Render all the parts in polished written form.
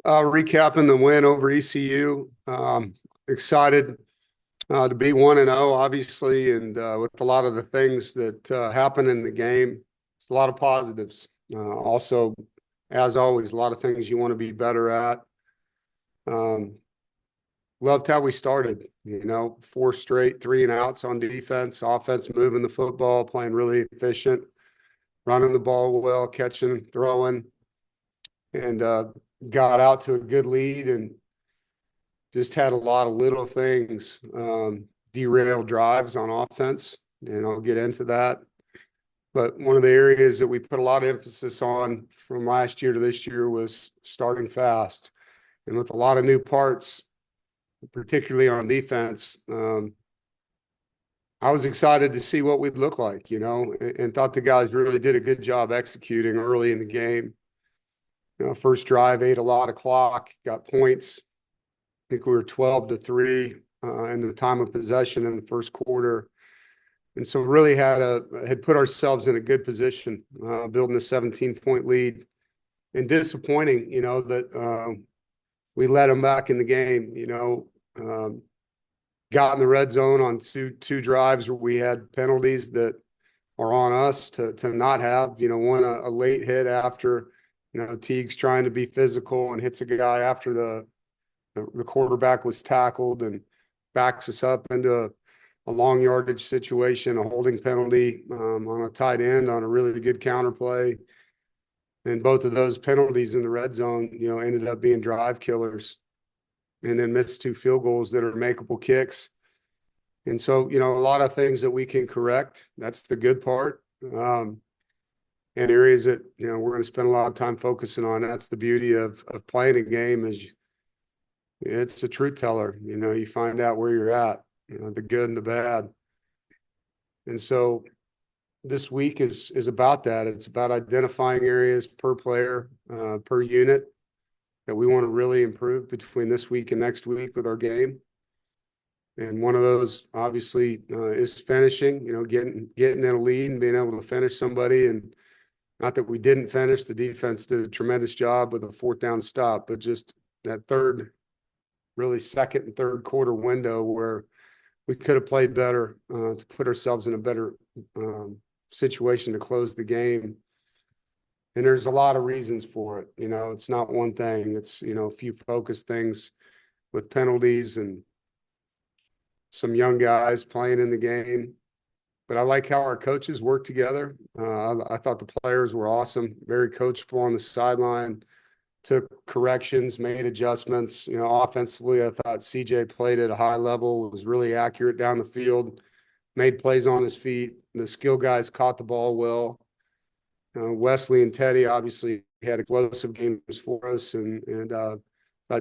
Recapping the win over ECU. Excited to be 1-0, obviously, and with a lot of the things that happened in the game, it's a lot of positives. Also, as always, a lot of things you want to be better at. Loved how we started, 4 straight 3-and-outs on defense, offense moving the football, playing really efficient, running the ball well, catching, throwing, and got out to a good lead and just had a lot of little things derail drives on offense, and I'll get into that. But one of the areas that we put a lot of emphasis on from last year to this year was starting fast. And with a lot of new parts, particularly on defense, I was excited to see what we'd look like, and thought the guys really did a good job executing early in the game. First drive, ate a lot of clock, got points. I think we were 12-3 in the time of possession in the first quarter. And so really had put ourselves in a good position, building a 17-point lead. And disappointing, that we let them back in the game, got in the red zone on two drives where we had penalties that are on us to not have, one a late hit after, Teague's trying to be physical and hits a guy after the quarterback was tackled and backs us up into a long yardage situation, a holding penalty on a tight end on a really good counter play. And both of those penalties in the red zone, ended up being drive killers, and then missed 2 field goals that are makeable kicks. And so, a lot of things that we can correct. That's the good part. And areas that, we're going to spend a lot of time focusing on. That's the beauty of playing a game, is it's a truth teller. You find out where you're at, the good and the bad. And so this week is about that. It's about identifying areas per player, per unit that we want to really improve between this week and next week with our game. And one of those, obviously, is finishing, getting in a lead and being able to finish somebody. And not that we didn't finish, the defense did a tremendous job with a 4th down stop, but just that really second and third quarter window where we could have played better to put ourselves in a better situation to close the game. And there's a lot of reasons for it. It's not one thing. It's, a few focused things with penalties and some young guys playing in the game. But I like how our coaches work together. I thought the players were awesome, very coachable on the sideline, took corrections, made adjustments. Offensively, I thought CJ played at a high level, was really accurate down the field, made plays on his feet. The skill guys caught the ball well. Wesley and Teddy obviously had explosive games for us, and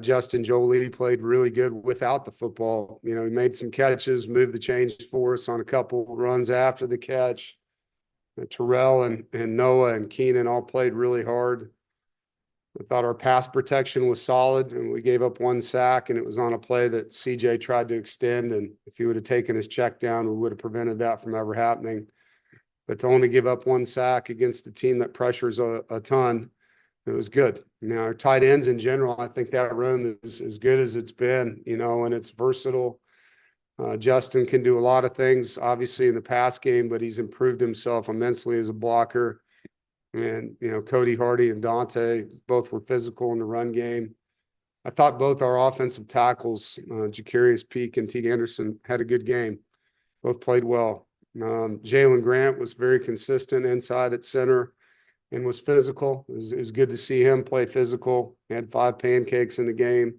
Justin Jolie played really good without the football. He made some catches, moved the chains for us on a couple runs after the catch. Terrell and Noah and Keenan all played really hard. I thought our pass protection was solid, and we gave up 1 sack, and it was on a play that CJ tried to extend. And if he would have taken his check down, we would have prevented that from ever happening. But to only give up 1 sack against a team that pressures a ton, it was good. Our tight ends in general, I think that room is as good as it's been, and it's versatile. Justin can do a lot of things, obviously, in the pass game, but he's improved himself immensely as a blocker. And, Cody Hardy and Dante both were physical in the run game. I thought both our offensive tackles, Jacarius Peak and T. Anderson, had a good game. Both played well. Jalen Grant was very consistent inside at center and was physical. It was good to see him play physical. He had 5 pancakes in the game.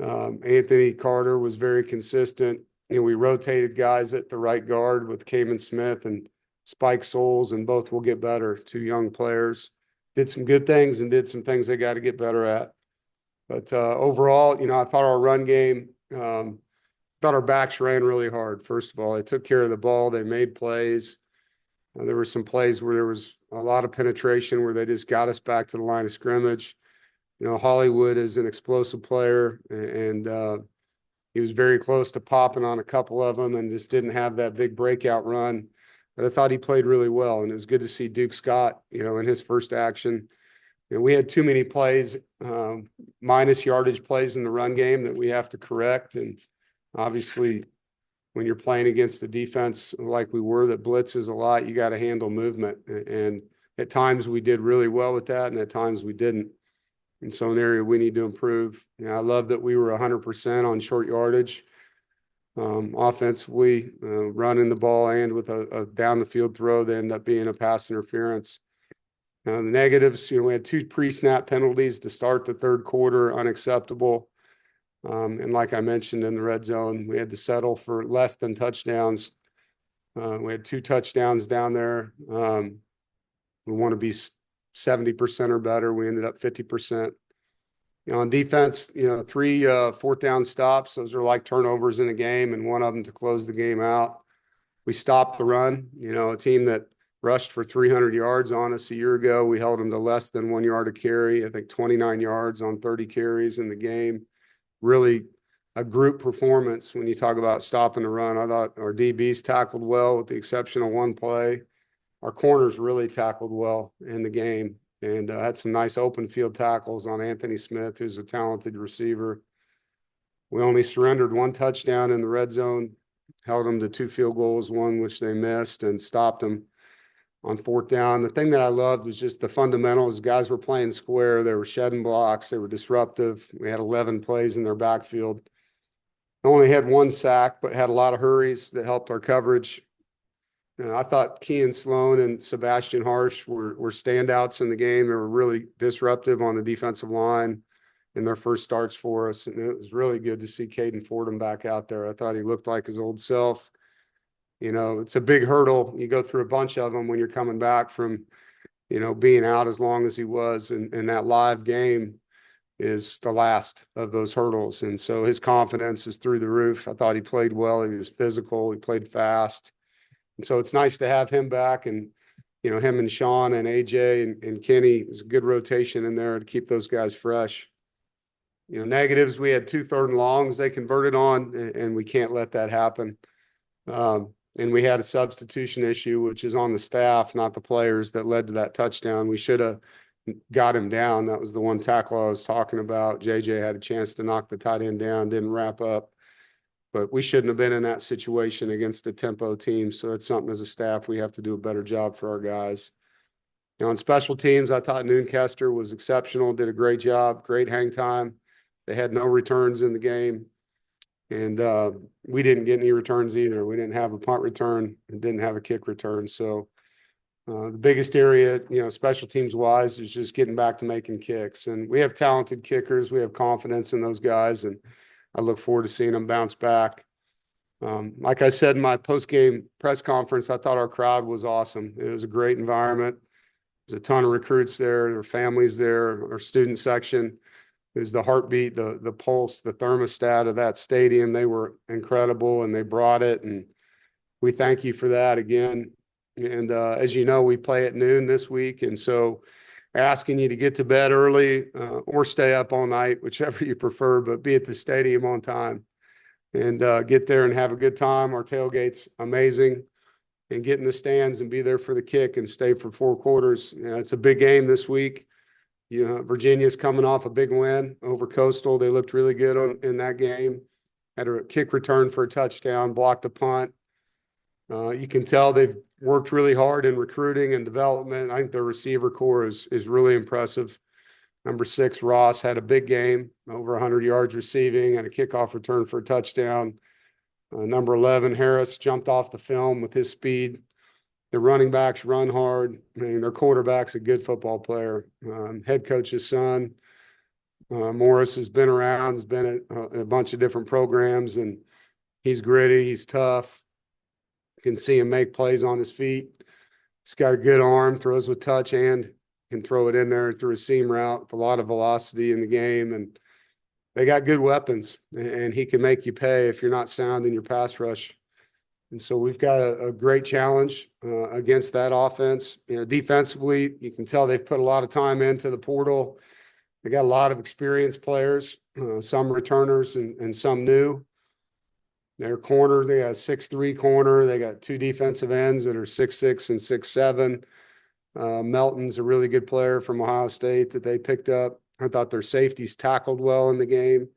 Anthony Carter was very consistent. We rotated guys at the right guard with Kamen Smith and Spike Souls, and both will get better. 2 young players. Did some good things and did some things they got to get better at. But overall, I thought our run game, thought our backs ran really hard. First of all, they took care of the ball. They made plays. There were some plays where there was a lot of penetration where they just got us back to the line of scrimmage. Hollywood is an explosive player, and he was very close to popping on a couple of them and just didn't have that big breakout run. But I thought he played really well, and it was good to see Duke Scott, in his first action. We had too many plays minus yardage plays in the run game that we have to correct. And obviously, when you're playing against a defense like we were that blitzes a lot, you got to handle movement. And at times we did really well with that, and at times we didn't. And so an area we need to improve. I love that we were 100% on short yardage. Offensively, running the ball and with a down the field throw that ended up being a pass interference. The negatives, we had 2 pre-snap penalties to start the third quarter, unacceptable. And like I mentioned in the red zone, we had to settle for less than touchdowns. We had 2 touchdowns down there. We want to be 70% or better. We ended up 50%. On defense, 3 fourth down stops. Those are like turnovers in a game, and one of them to close the game out. We stopped the run. A team that rushed for 300 yards on us a year ago, we held them to less than 1 yard a carry. I think 29 yards on 30 carries in the game. Really a group performance when you talk about stopping the run. I thought our DBs tackled well with the exception of one play. Our corners really tackled well in the game and had some nice open field tackles on Anthony Smith, who's a talented receiver. We only surrendered 1 touchdown in the red zone, held them to 2 field goals, one which they missed, and stopped them on fourth down. The thing that I loved was just the fundamentals. Guys were playing square. They were shedding blocks. They were disruptive. We had 11 plays in their backfield. Only had 1 sack, but had a lot of hurries that helped our coverage. I thought Kean Sloan and Sebastian Harsh were standouts in the game. They were really disruptive on the defensive line in their first starts for us. And it was really good to see Caden Fordham back out there. I thought he looked like his old self. It's a big hurdle. You go through a bunch of them when you're coming back from, being out as long as he was. And that live game is the last of those hurdles. And so his confidence is through the roof. I thought he played well. He was physical. He played fast. And so it's nice to have him back. And, him and Sean and AJ and Kenny, it was a good rotation in there to keep those guys fresh. Negatives, we had 2 third and longs they converted on, and we can't let that happen. And we had a substitution issue, which is on the staff, not the players, that led to that touchdown. We should have got him down. That was the one tackle I was talking about. JJ had a chance to knock the tight end down, didn't wrap up. But we shouldn't have been in that situation against a tempo team. So it's something as a staff we have to do a better job for our guys. On special teams, I thought Noonkester was exceptional, did a great job, great hang time. They had no returns in the game. And we didn't get any returns either. We didn't have a punt return and didn't have a kick return. So the biggest area, special teams wise, is just getting back to making kicks. And we have talented kickers. We have confidence in those guys. And I look forward to seeing them bounce back. Like I said in my post-game press conference, I thought our crowd was awesome. It was a great environment. There's a ton of recruits there, their families there, our student section. It was the heartbeat, the pulse, the thermostat of that stadium. They were incredible, and they brought it, and we thank you for that again. And as you know, we play at noon this week, and so asking you to get to bed early or stay up all night, whichever you prefer, but be at the stadium on time and get there and have a good time. Our tailgate's amazing, and get in the stands and be there for the kick and stay for 4 quarters. It's a big game this week. Virginia's coming off a big win over Coastal. They looked really good in that game. Had a kick return for a touchdown, blocked a punt. You can tell they've worked really hard in recruiting and development. I think their receiver core is really impressive. Number 6, Ross, had a big game, over 100 yards receiving and a kickoff return for a touchdown. Number 11, Harris, jumped off the film with his speed. The running backs run hard. Their quarterback's a good football player. Head coach's son, Morris, has been around, has been at a bunch of different programs, and he's gritty, he's tough. You can see him make plays on his feet. He's got a good arm, throws with touch, and can throw it in there through a seam route with a lot of velocity in the game. And they got good weapons, and he can make you pay if you're not sound in your pass rush. And so we've got a great challenge against that offense. Defensively, you can tell they've put a lot of time into the portal. They got a lot of experienced players, some returners and some new. Their corner, they got a 6'3" corner. They got 2 defensive ends that are 6'6" and 6'7". Melton's a really good player from Ohio State that they picked up. I thought their safeties tackled well in the game.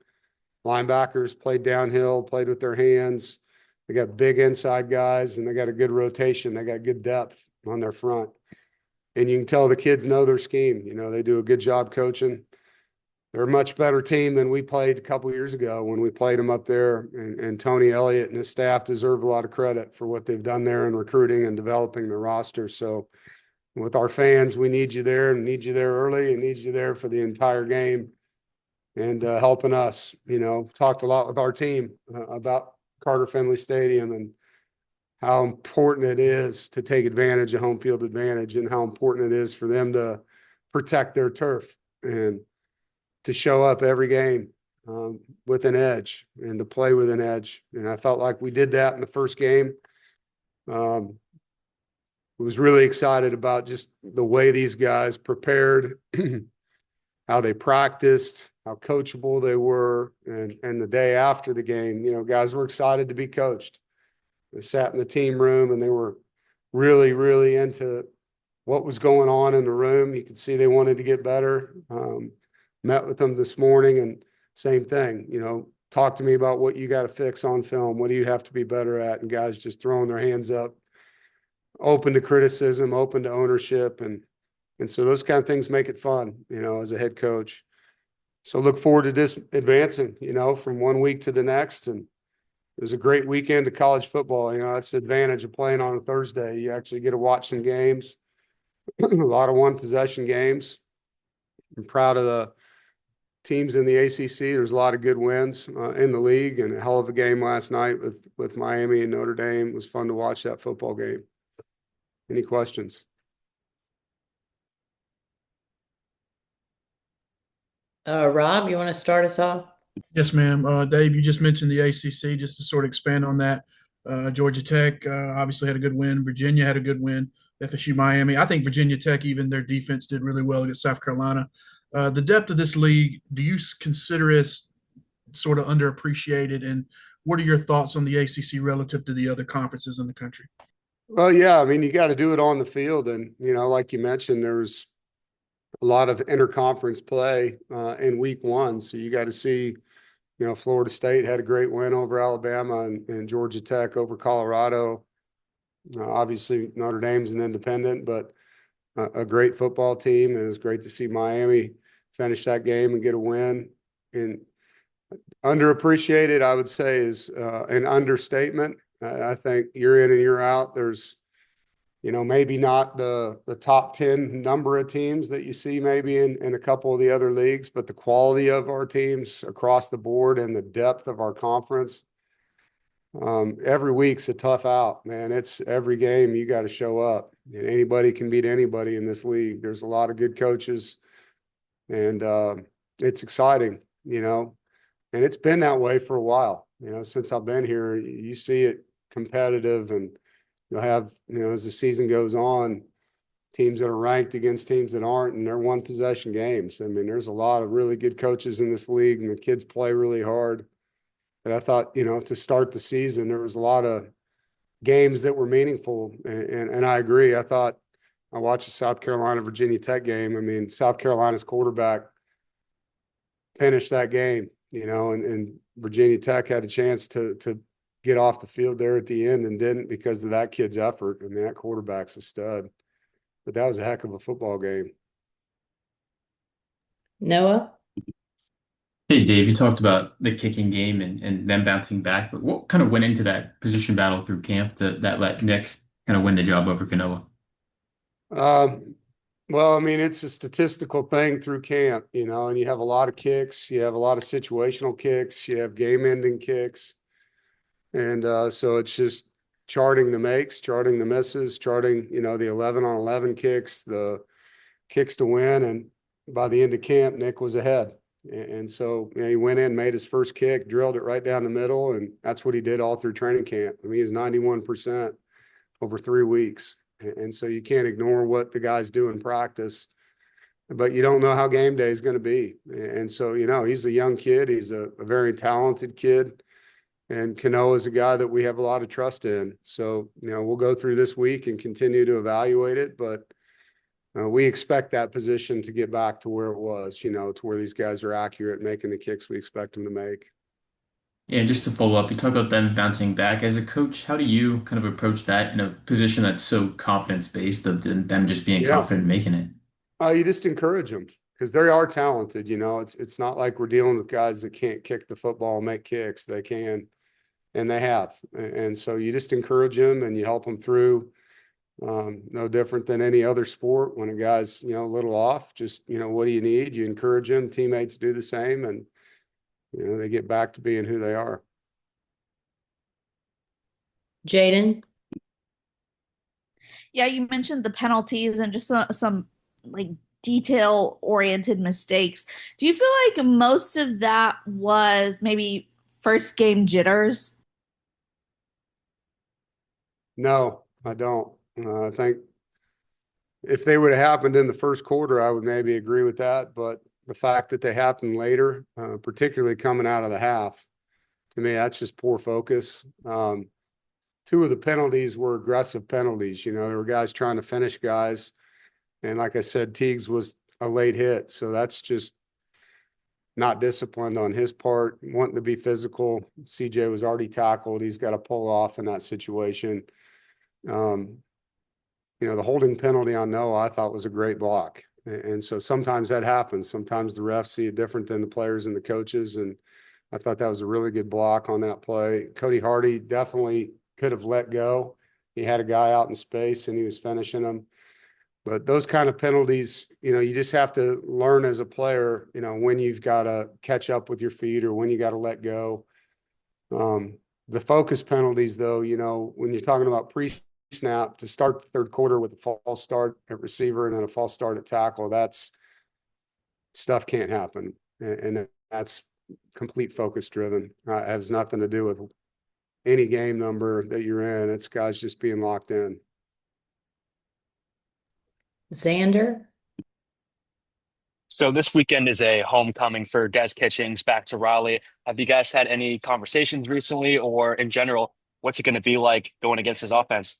Linebackers played downhill, played with their hands. They got big inside guys, and they got a good rotation. They got good depth on their front. And you can tell the kids know their scheme. You know, they do a good job coaching. They're a much better team than we played a couple years ago when we played them up there. And Tony Elliott and his staff deserve a lot of credit for what they've done there in recruiting and developing the roster. So with our fans, we need you there and need you there early and need you there for the entire game and helping us. You know, talked a lot with our team about Carter Finley Stadium and how important it is to take advantage of home field advantage and how important it is for them to protect their turf and to show up every game with an edge and to play with an edge. And I felt like we did that in the first game. Was really excited about just the way these guys prepared, how they practiced, how coachable they were. And the day after the game, you know, guys were excited to be coached. They sat in the team room and they were really, really into what was going on in the room. You could see they wanted to get better. Met with them this morning and same thing, you know, talk to me about what you got to fix on film. What do you have to be better at? And guys just throwing their hands up, open to criticism, open to ownership. And so those kind of things make it fun, you know, as a head coach. So look forward to this advancing, you know, from one week to the next. And it was a great weekend of college football. You know, that's the advantage of playing on a Thursday. You actually get to watch some games, a lot of one possession games. I'm proud of the teams in the ACC. There's a lot of good wins in the league, and a hell of a game last night with Miami and Notre Dame. It was fun to watch that football game. Any questions? Rob, you want to start us off? Yes, ma'am. Dave, you just mentioned the ACC. Just to sort of expand on that, Georgia Tech obviously had a good win. Virginia had a good win. FSU, Miami. I think Virginia Tech, even their defense did really well against South Carolina. The depth of this league, do you consider it sort of underappreciated? And what are your thoughts on the ACC relative to the other conferences in the country? Well, yeah, I mean, you got to do it on the field. And, you know, like you mentioned, there's a lot of interconference play in week one. So you got to see, you know, Florida State had a great win over Alabama and Georgia Tech over Colorado. Obviously, Notre Dame's an independent, but a great football team. And it was great to see Miami finish that game and get a win. And underappreciated, I would say, is an understatement. I think year in and year out, there's, you know, maybe not the top 10 number of teams that you see maybe in a couple of the other leagues, but the quality of our teams across the board and the depth of our conference. Every week's a tough out, man. It's every game you got to show up, and anybody can beat anybody in this league. There's a lot of good coaches, and it's exciting, you know, and it's been that way for a while, you know, since I've been here. You see it competitive, and you'll have, you know, as the season goes on, teams that are ranked against teams that aren't, and they're one possession games. I mean, there's a lot of really good coaches in this league, and the kids play really hard. But I thought, you know, to start the season, there was a lot of games that were meaningful. And I agree. I thought I watched the South Carolina Virginia Tech game. I mean, South Carolina's quarterback finished that game, you know, and Virginia Tech had a chance to get off the field there at the end and didn't because of that kid's effort. I mean, that quarterback's a stud. But that was a heck of a football game. Noah? Hey, Dave, you talked about the kicking game and them bouncing back, but what kind of went into that position battle through camp that let Nick kind of win the job over Kanoa? Well, I mean, it's a statistical thing through camp, you know, and you have a lot of kicks. You have a lot of situational kicks. You have game-ending kicks. And so it's just charting the makes, charting the misses, charting, you know, the 11-on-11 kicks, the kicks to win. And by the end of camp, Nick was ahead. And so, you know, he went in, made his first kick, drilled it right down the middle, and that's what he did all through training camp. I mean, he was 91% over 3 weeks. And so you can't ignore what the guys do in practice, but you don't know how game day is going to be. And so, you know, he's a young kid. He's a very talented kid. And Kanoa is a guy that we have a lot of trust in. So, you know, we'll go through this week and continue to evaluate it. But We expect that position to get back to where it was, you know, to where these guys are accurate making the kicks we expect them to make. Yeah, just to follow up, you talk about them bouncing back. As a coach, how do you kind of approach that in a position that's so confidence based of them just being Yeah. confident in making it? You just encourage them because they are talented. You know, it's not like we're dealing with guys that can't kick the football and make kicks. They can, and they have. And so you just encourage them and you help them through. No different than any other sport. When a guy's, you know, a little off, just, you know, what do you need? You encourage them. Teammates do the same, and you know, they get back to being who they are. Jaden? Yeah, you mentioned the penalties and just some like detail-oriented mistakes. Do you feel like most of that was maybe first game jitters? No, I don't. I think if they would have happened in the first quarter, I would maybe agree with that. But the fact that they happened later, particularly coming out of the half, to me, that's just poor focus. Two of the penalties were aggressive penalties. You know, there were guys trying to finish guys. And like I said, Teagues was a late hit. So that's just not disciplined on his part, wanting to be physical. CJ was already tackled. He's got to pull off in that situation. You know, the holding penalty on Noah, I thought was a great block. And so sometimes that happens. Sometimes the refs see it different than the players and the coaches. And I thought that was a really good block on that play. Cody Hardy definitely could have let go. He had a guy out in space and he was finishing him. But those kind of penalties, you know, you just have to learn as a player, you know, when you've got to catch up with your feet or when you got to let go. The focus penalties, though, you know, when you're talking about pre-snap to start the third quarter with a false start at receiver and then a false start at tackle, that's stuff can't happen. And that's complete focus driven. It has nothing to do with any game number that you're in. It's guys just being locked in. Xander? So this weekend is a homecoming for Des Kitchings back to Raleigh. Have you guys had any conversations recently, or in general, what's it going to be like going against his offense?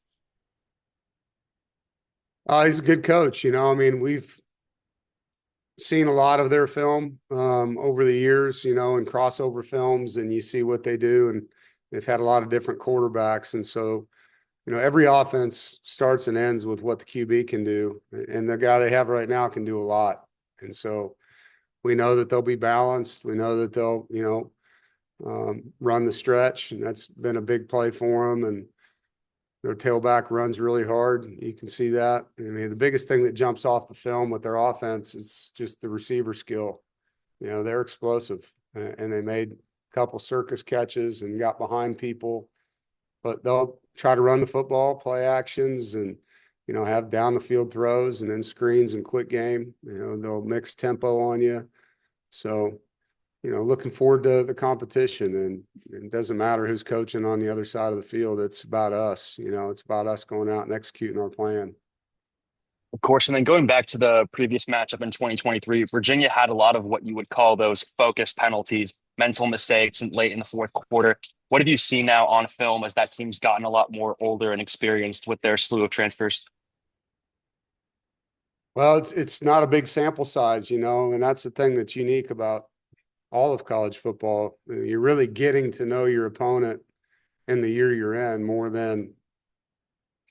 He's a good coach. You know, I mean, we've seen a lot of their film over the years, you know, in crossover films, and you see what they do. And they've had a lot of different quarterbacks. And so, you know, every offense starts and ends with what the QB can do. And the guy they have right now can do a lot. And so we know that they'll be balanced. We know that they'll, you know, run the stretch. And that's been a big play for them. And their tailback runs really hard. You can see that. I mean, the biggest thing that jumps off the film with their offense is just the receiver skill. You know, they're explosive, and they made a couple circus catches and got behind people, but they'll try to run the football, play actions, and, you know, have down the field throws and then screens and quick game. You know, they'll mix tempo on you. So, you know, looking forward to the competition, and it doesn't matter who's coaching on the other side of the field. It's about us, you know, it's about us going out and executing our plan. Of course, and then going back to the previous matchup in 2023, Virginia had a lot of what you would call those focus penalties, mental mistakes, and late in the fourth quarter. What have you seen now on film as that team's gotten a lot more older and experienced with their slew of transfers? Well, it's not a big sample size, you know, and that's the thing that's unique about all of college football. You're really getting to know your opponent in the year you're in more than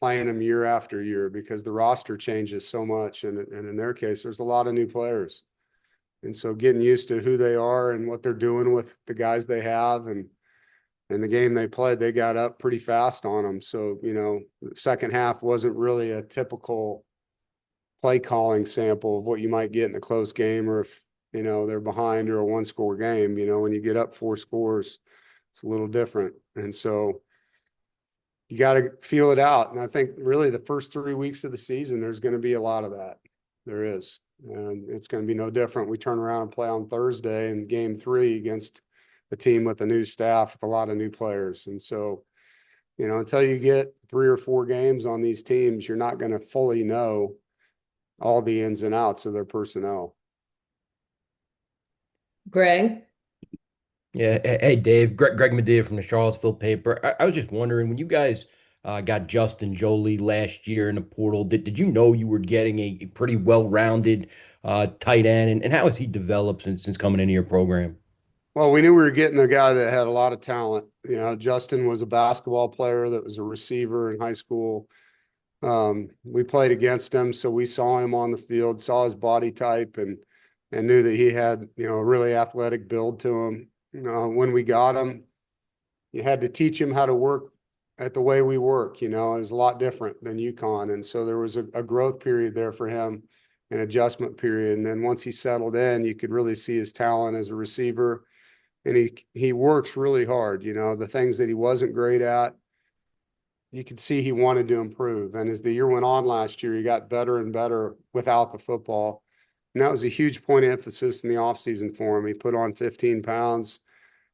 playing them year after year, because the roster changes so much. And in their case, there's a lot of new players. And so getting used to who they are and what they're doing with the guys they have, and the game they played, they got up pretty fast on them. So, you know, the second half wasn't really a typical play calling sample of what you might get in a close game, or if, you know, they're behind or a one-score game. You know, when you get up 4 scores, it's a little different. And so you got to feel it out. And I think really the first 3 weeks of the season, there's going to be a lot of that. There is. And it's going to be no different. We turn around and play on Thursday in game 3 against a team with a new staff, with a lot of new players. And so, you know, until you get 3 or 4 games on these teams, you're not going to fully know all the ins and outs of their personnel. Greg? Yeah. Hey, Dave. Greg Medea from the Charlottesville paper. I was just wondering, when you guys got Justin Jolie last year in the portal. Did you know you were getting a pretty well-rounded tight end? And how has he developed since coming into your program? Well, we knew we were getting a guy that had a lot of talent. Justin was a basketball player that was a receiver in high school. We played against him, so we saw him on the field, saw his body type, and knew that he had, a really athletic build to him. When we got him, you had to teach him how to work at the way we work. It was a lot different than UConn, and so there was a growth period there for him, an adjustment period. And then once he settled in, you could really see his talent as a receiver, and he works really hard. The things that he wasn't great at, you could see he wanted to improve. And as the year went on last year, he got better and better without the football. And that was a huge point of emphasis in the offseason for him. He put on 15 pounds.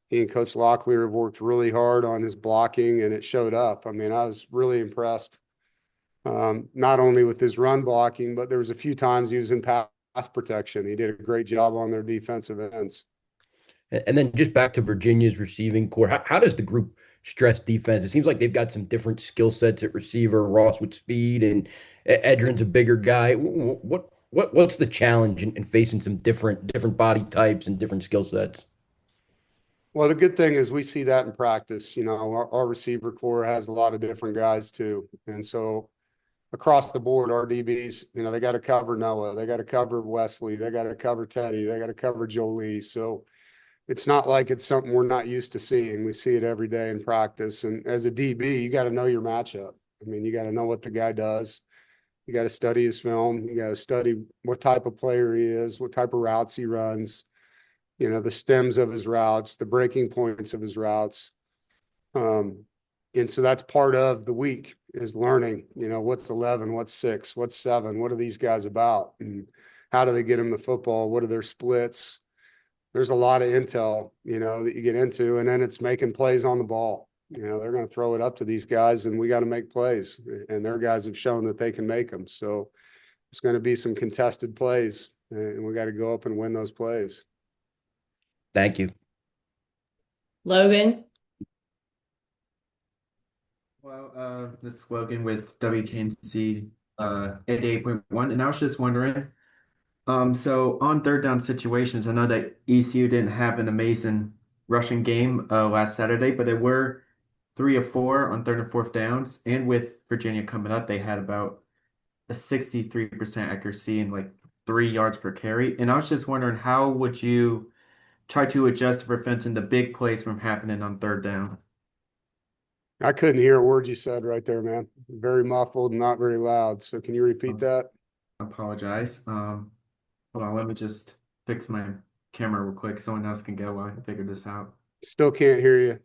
He and Coach Locklear have worked really hard on his blocking, and it showed up. I mean, I was really impressed, not only with his run blocking, but there was a few times he was in pass protection. He did a great job on their defensive ends. And then just back to Virginia's receiving core, how does the group stress defense? It seems like they've got some different skill sets at receiver. Ross with speed, and Edrin's a bigger guy. What's the challenge in facing some different body types and different skill sets? Well, the good thing is we see that in practice. Our receiver core has a lot of different guys too. And so across the board, our DBs, they got to cover Noah. They got to cover Wesley. They got to cover Teddy. They got to cover Jolie. So it's not like it's something we're not used to seeing. We see it every day in practice. And as a DB, you got to know your matchup. I mean, you got to know what the guy does. You got to study his film. You got to study what type of player he is, what type of routes he runs, the stems of his routes, the breaking points of his routes. And so that's part of the week is learning, what's 11, what's 6, what's 7, what are these guys about? And how do they get them the football? What are their splits? There's a lot of intel, that you get into, and then it's making plays on the ball. They're going to throw it up to these guys, and we got to make plays, and their guys have shown that they can make them. So there's going to be some contested plays, and we got to go up and win those plays. Thank you. Logan. Well, this is Logan with WKNC 88.1, and I was just wondering, so on third down situations, I know that ECU didn't have an amazing rushing game last Saturday, but they were 3 of 4 on third and fourth downs. And with Virginia coming up, they had about a 63% accuracy and like 3 yards per carry. And I was just wondering, how would you try to adjust to preventing the big plays from happening on third down? I couldn't hear a word you said right there, man. Very muffled and not very loud. So can you repeat that? I apologize. Hold on, let me just fix my camera real quick. Someone else can go while I figure this out. Still can't hear you.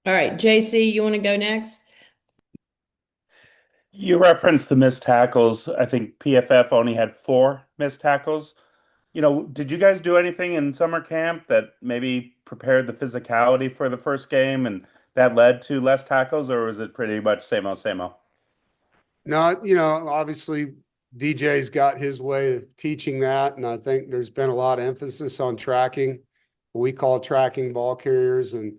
All right, JC, you want to go next? You referenced the missed tackles. I think PFF only had 4 missed tackles. Did you guys do anything in summer camp that maybe prepared the physicality for the first game and that led to less tackles, or was it pretty much same old, same old? No, obviously DJ's got his way of teaching that, and I think there's been a lot of emphasis on tracking. We call tracking ball carriers, and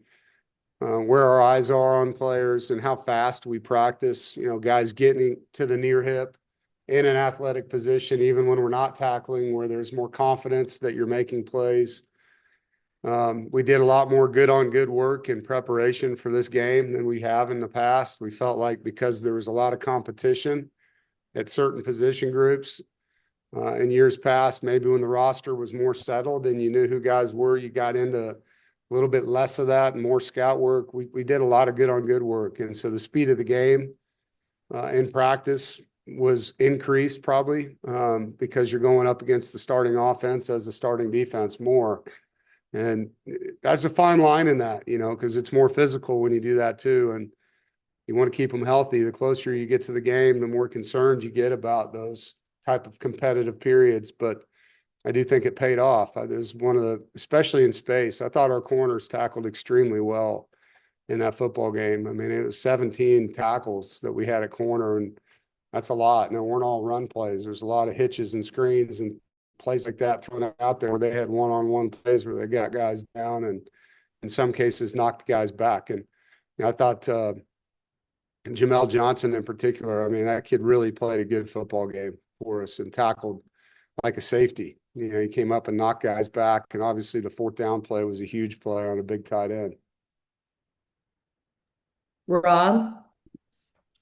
where our eyes are on players and how fast we practice, guys getting to the near hip in an athletic position, even when we're not tackling, where there's more confidence that you're making plays. We did a lot more good on good work in preparation for this game than we have in the past. We felt like because there was a lot of competition at certain position groups in years past, maybe when the roster was more settled and you knew who guys were, you got into a little bit less of that and more scout work. We did a lot of good on good work. And so the speed of the game in practice was increased probably because you're going up against the starting offense as the starting defense more. And that's a fine line in that, because it's more physical when you do that too. And you want to keep them healthy. The closer you get to the game, the more concerned you get about those type of competitive periods. But I do think it paid off. It was one of the, especially in space, I thought our corners tackled extremely well in that football game. I mean, it was 17 tackles that we had at corner, and that's a lot. And they weren't all run plays. There's a lot of hitches and screens and plays like that thrown out there where they had one-on-one plays where they got guys down and in some cases knocked guys back. And I thought Jamel Johnson in particular, I mean, that kid really played a good football game for us and tackled like a safety. You know, he came up and knocked guys back, and obviously the fourth down play was a huge play on a big tight end. Rob?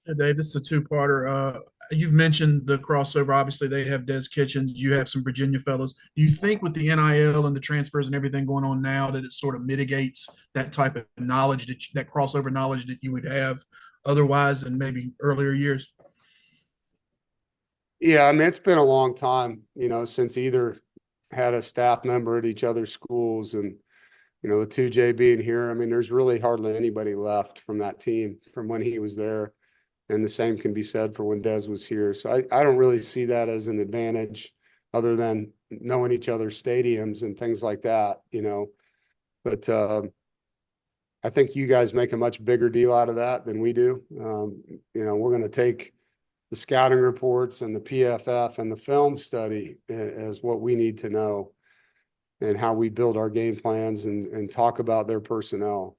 Hey, Dave, this is a two-parter. You've mentioned the crossover. Obviously, they have Des Kitchens. You have some Virginia fellows. Do you think with the NIL and the transfers and everything going on now that it sort of mitigates that type of knowledge, that crossover knowledge that you would have otherwise in maybe earlier years? Yeah, I mean, it's been a long time, you know, since either had a staff member at each other's schools, and, you know, the 2J being here. I mean, there's really hardly anybody left from that team from when he was there. And the same can be said for when Des was here. So I don't really see that as an advantage other than knowing each other's stadiums and things like that, you know. But I think you guys make a much bigger deal out of that than we do. You know, we're going to take the scouting reports and the PFF and the film study as what we need to know and how we build our game plans and talk about their personnel.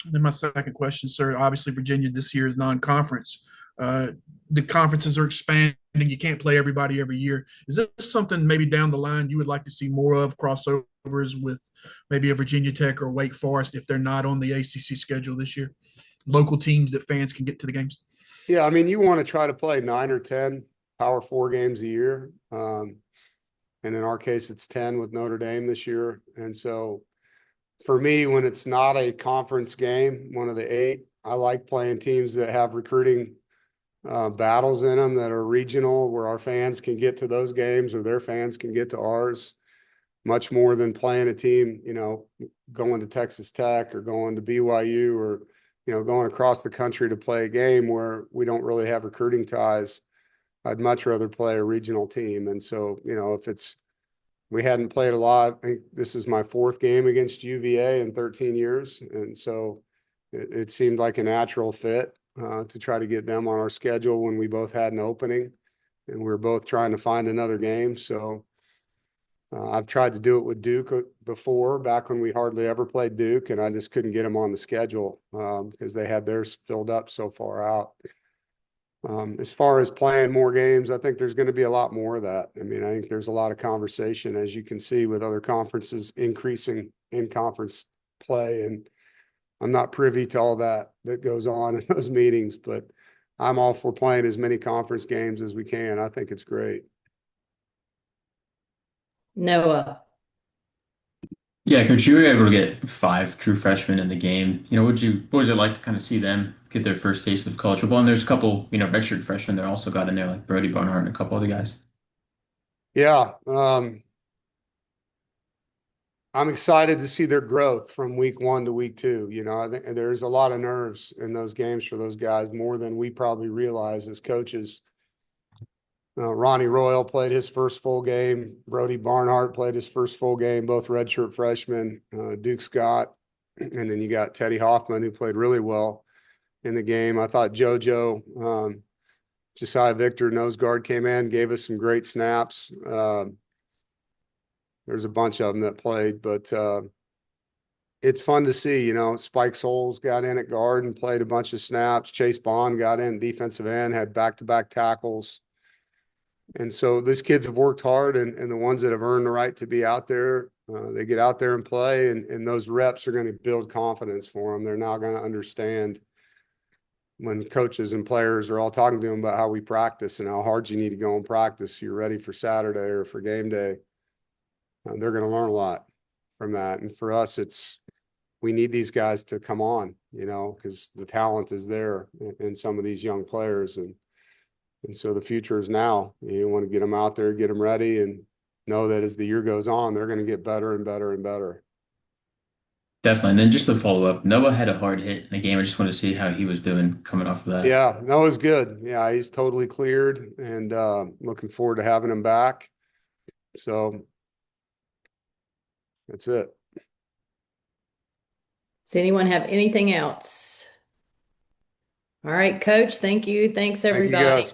And then my second question, sir, obviously Virginia this year is non-conference. The conferences are expanding. You can't play everybody every year. Is this something maybe down the line you would like to see more of, crossovers with maybe a Virginia Tech or Wake Forest if they're not on the ACC schedule this year? Local teams that fans can get to the games. Yeah, I mean, you want to try to play 9 or 10 Power 4 games a year. And in our case, it's 10 with Notre Dame this year. And so for me, when it's not a conference game, one of the 8, I like playing teams that have recruiting battles in them that are regional, where our fans can get to those games or their fans can get to ours, much more than playing a team, you know, going to Texas Tech or going to BYU or, you know, going across the country to play a game where we don't really have recruiting ties. I'd much rather play a regional team. And so, you know, we hadn't played a lot. I think this is my 4th game against UVA in 13 years. And so it seemed like a natural fit to try to get them on our schedule when we both had an opening and we were both trying to find another game. So I've tried to do it with Duke before, back when we hardly ever played Duke, and I just couldn't get them on the schedule because they had theirs filled up so far out. As far as playing more games, I think there's going to be a lot more of that. I mean, I think there's a lot of conversation, as you can see, with other conferences increasing in conference play. And I'm not privy to all that goes on in those meetings, but I'm all for playing as many conference games as we can. I think it's great. Noah? Yeah, Coach, you were able to get 5 true freshmen in the game. You know, what was it like to kind of see them get their first taste of college football? And there's a couple, you know, redshirt freshmen that also got in there, like Brody Barnhart and a couple other guys. Yeah. I'm excited to see their growth from week 1 to week 2. You know, I think there's a lot of nerves in those games for those guys, more than we probably realize as coaches. Ronnie Royal played his first full game. Brody Barnhart played his first full game, both redshirt freshmen. Duke Scott, and then you got Teddy Hoffman, who played really well in the game. I thought JoJo, Josiah Victor, nose guard, came in, gave us some great snaps. There's a bunch of them that played, but it's fun to see. You know, Spike Souls got in at guard and played a bunch of snaps. Chase Bond got in defensive end, had back-to-back tackles. And so these kids have worked hard, and the ones that have earned the right to be out there, they get out there and play, and those reps are going to build confidence for them. They're now going to understand when coaches and players are all talking to them about how we practice and how hard you need to go and practice. You're ready for Saturday or for game day. They're going to learn a lot from that. And for us, we need these guys to come on, you know, because the talent is there in some of these young players. And so the future is now. You want to get them out there, get them ready, and know that as the year goes on, they're going to get better and better and better. Definitely. And then just to follow up, Noah had a hard hit in the game. I just wanted to see how he was doing coming off of that. Yeah, Noah's good. Yeah, he's totally cleared, and looking forward to having him back. So that's it. Does anyone have anything else? All right, Coach, thank you. Thanks, Thank you, everybody. guys.